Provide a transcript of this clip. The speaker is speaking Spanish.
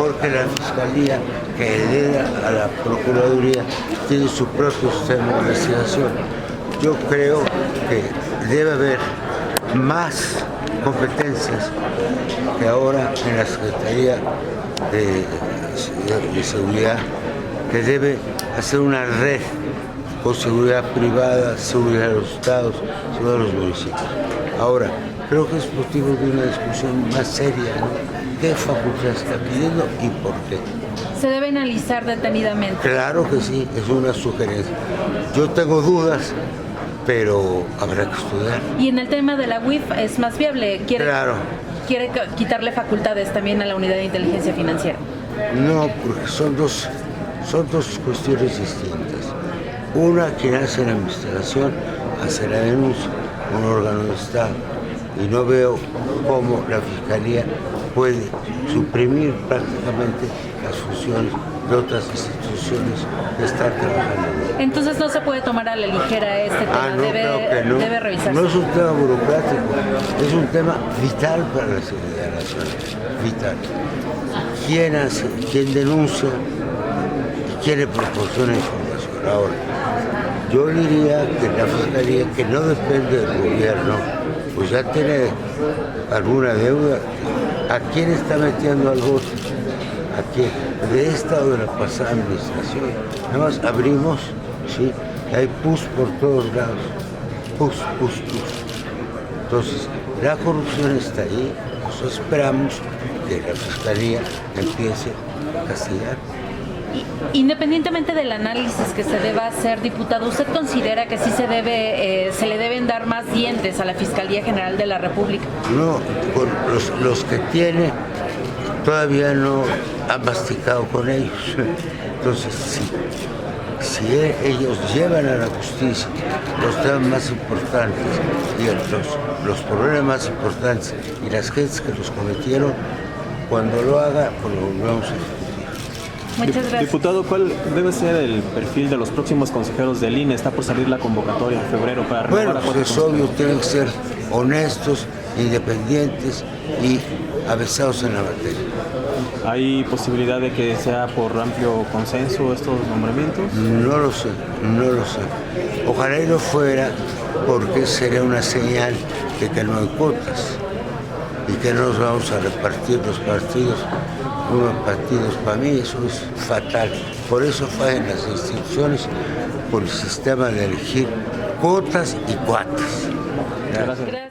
porque la Fiscalía, que hereda a la Procuraduría, tiene su propio sistema de investigación. Yo creo que debe haber más competencias que ahora en la Secretaría de Seguridad, que debe hacer una red con seguridad privada, seguridad de los estados, seguridad de los municipios. Ahora, creo que es motivo de una discusión más seria, ¿no? ¿Qué facultad está pidiendo y por qué? ¿Se debe analizar detenidamente? Claro que sí, es una sugerencia. Yo tengo dudas, pero habrá que estudiar. Y en el tema de la UIF es más viable. Claro. ¿Quiere quitarle facultades también a la Unidad de Inteligencia Financiera? No, porque son dos cuestiones distintas. Una, quien hace la investigación, hace la denuncia, un órgano de Estado. Y no veo cómo la Fiscalía puede suprimir prácticamente las funciones de otras instituciones que están trabajando. Entonces no se puede tomar a la ligera este tema, No, creo que no. Debe revisarse. No es un tema burocrático, es un tema vital para la seguridad nacional, vital. ¿Quién hace, quién denuncia y quién le proporciona información? Ahora, yo diría que la Fiscalía, que no depende del gobierno, pues ya tiene alguna deuda. ¿A quién está metiendo al bote? ¿A quién? ¿De esta o de la pasada administración? Nada más abrimos, ¿sí? Hay pus por todos lados. Pus. Entonces, la corrupción está ahí. Nosotros esperamos que la Fiscalía empiece a castigar. Independientemente del análisis que se deba hacer, diputado, ¿usted considera que sí se le deben dar más dientes a la Fiscalía General de la República? No, con los que tiene todavía no han masticado con ellos. Entonces, si ellos llevan a la justicia los temas más importantes y los problemas más importantes y las gentes que los cometieron, cuando lo haga, pues lo volvemos a discutir. Muchas gracias. Diputado, ¿cuál debe ser el perfil de los próximos consejeros del INE? Está por salir la convocatoria en febrero para renovar Bueno, a 4 pues es obvio, tienen que ser honestos, independientes y avesados en la materia. ¿Hay posibilidad de que sea por amplio consenso estos nombramientos? No lo sé. Ojalá y no fuera, porque sería una señal de que no hay cuotas y que no nos vamos a repartir los partidos. Unos partidos, para mí eso es fatal. Por eso fallan las instituciones, por el sistema de elegir cuotas y cuatas. Gracias.